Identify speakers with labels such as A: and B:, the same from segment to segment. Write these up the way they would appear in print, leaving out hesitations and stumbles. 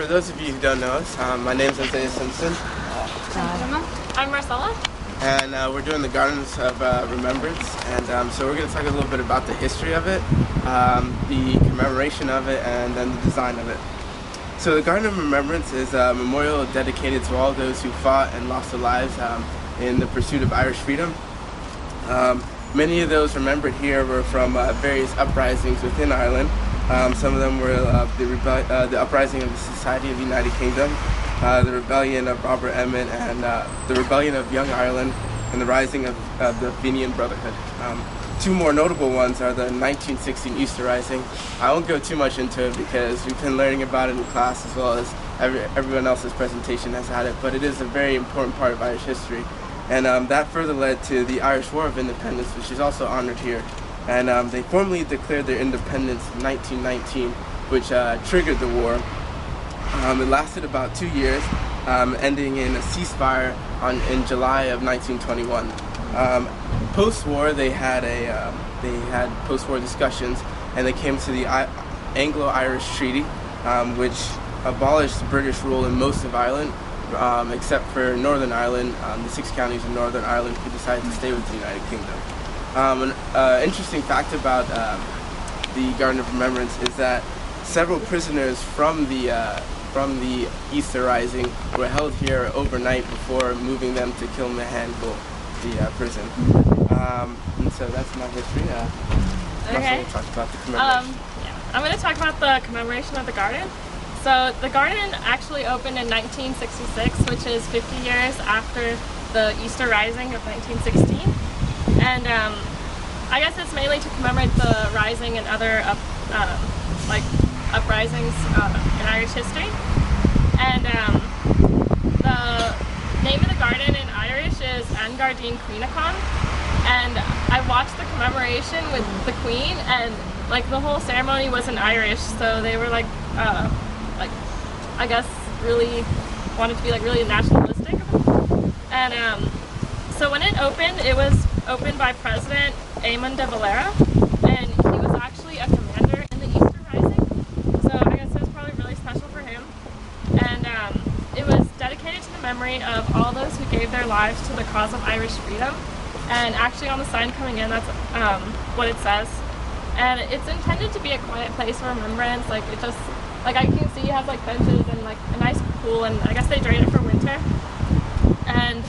A: For those of you who don't know us, my name is Isaiah Simpson,
B: I'm Marcella.
A: and we're doing the Gardens of Remembrance, and so we're going to talk a little bit about the history of it, the commemoration of it, and then the design of it. So the Garden of Remembrance is a memorial dedicated to all those who fought and lost their lives in the pursuit of Irish freedom. Many of those remembered here were from various uprisings within Ireland. Some of them were the uprising of the Society of the United Kingdom, the rebellion of Robert Emmet, and the rebellion of Young Ireland, and the rising of the Fenian Brotherhood. Two more notable ones are the 1916 Easter Rising. I won't go too much into it because we've been learning about it in class as well as everyone else's presentation has had it, but it is a very important part of Irish history. And that further led to the Irish War of Independence, which is also honored here. And they formally declared their independence in 1919, which triggered the war. It lasted about 2 years, ending in a ceasefire in July of 1921. Post-war, they had post-war discussions, and they came to the Anglo-Irish Treaty, which abolished British rule in most of Ireland, except for Northern Ireland, the 6 counties of Northern Ireland who decided to stay with the United Kingdom. An interesting fact about the Garden of Remembrance is that several prisoners from the Easter Rising were held here overnight before moving them to Kilmahangle, the prison. And so that's my history.
B: Okay.
A: We'll talk about the commemoration.
B: I'm going to talk about the commemoration of the garden. So the garden actually opened in 1966, which is 50 years after the Easter Rising of 1916. And I guess it's mainly to commemorate the rising and other uprisings in Irish history. And the name of the garden in Irish is An Gardaí Cuinneachán. And I watched the commemoration with the Queen, and like the whole ceremony was in Irish, so they were I guess really wanted to be like really nationalistic. And so when it was opened by President Eamon de Valera, and he was actually a commander in the Easter Rising, so I guess it was probably really special for him. And it was dedicated to the memory of all those who gave their lives to the cause of Irish freedom. And actually on the sign coming in, that's what it says. And it's intended to be a quiet place of remembrance. Like it just, like I can see it has like benches and like a nice pool, and I guess they drain it for winter. And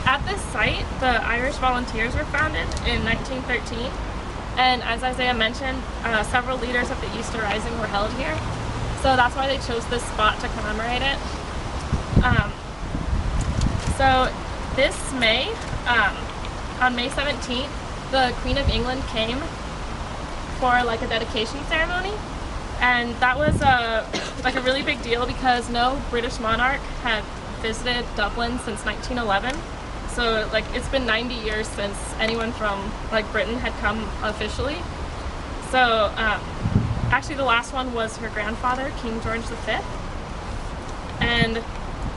B: at this site, the Irish Volunteers were founded in 1913, and as Isaiah mentioned, several leaders of the Easter Rising were held here, so that's why they chose this spot to commemorate it. So this May, on May 17th, the Queen of England came for like a dedication ceremony, and that was a really big deal because no British monarch had visited Dublin since 1911. So like it's been 90 years since anyone from like Britain had come officially. So actually the last one was her grandfather, King George V. And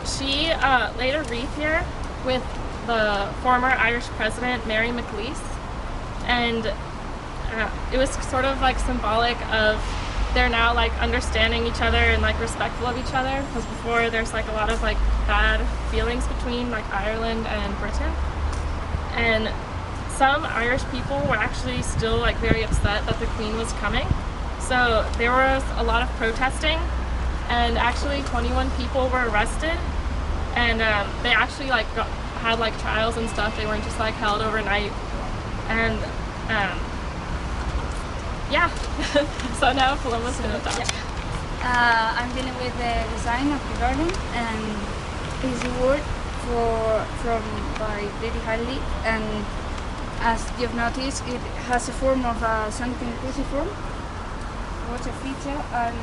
B: she laid a wreath here with the former Irish president, Mary McLeish. And it was sort of like symbolic of they're now like understanding each other and like respectful of each other, because before there's like a lot of like bad feelings between like Ireland and Britain. And some Irish people were actually still like very upset that the Queen was coming, so there was a lot of protesting, and actually 21 people were arrested, and they actually like had like trials and stuff. They weren't just like held overnight. And yeah. So now Palom's going to talk.
C: Yeah. I'm dealing with the design of the garden, and it's a work by Lady Hadley, and as you've noticed, it has a form of a something cruciform, water feature, and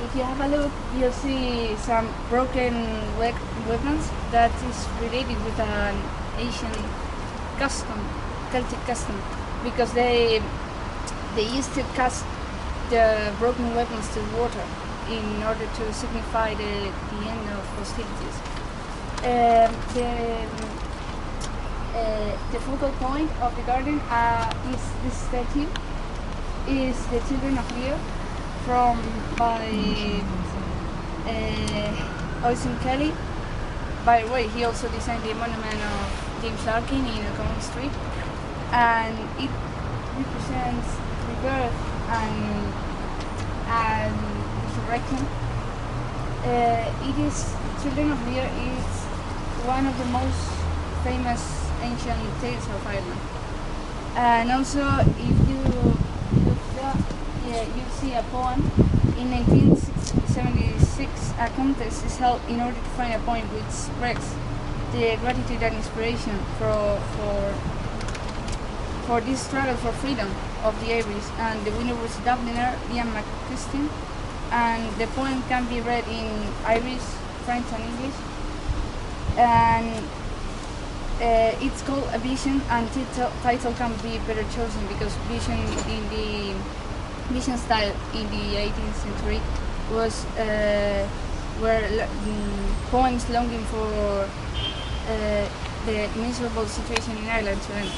C: if you have a look, you'll see some broken weapons that is related with an Asian custom, Celtic custom, because they used to cast the broken weapons to water in order to signify the end of hostilities. The focal point of the garden is this statue, is the children of Leo, by Oisin Kelly. By the way, he also designed the monument of James Larkin in Common Street, and it represents rebirth and resurrection. It is Children of the Year is one of the most famous ancient tales of Ireland. And also, if you look there, you see a poem. In 1976, a contest is held in order to find a poem which expresses the gratitude and inspiration for this struggle for freedom of the Irish. And the winner was Dubliner Ian McChristin. And the poem can be read in Irish, French, and English. And it's called A Vision, and title can be better chosen because vision in the vision style in the 18th century was where poems longing for the miserable situation in Ireland to end.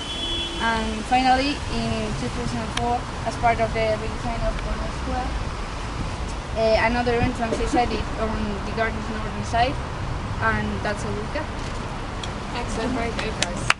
C: And finally, in 2004, as part of the redesign of Corner Square, another entrance is added on the garden's northern side, and that's a look at.
B: Excellent, very good, guys.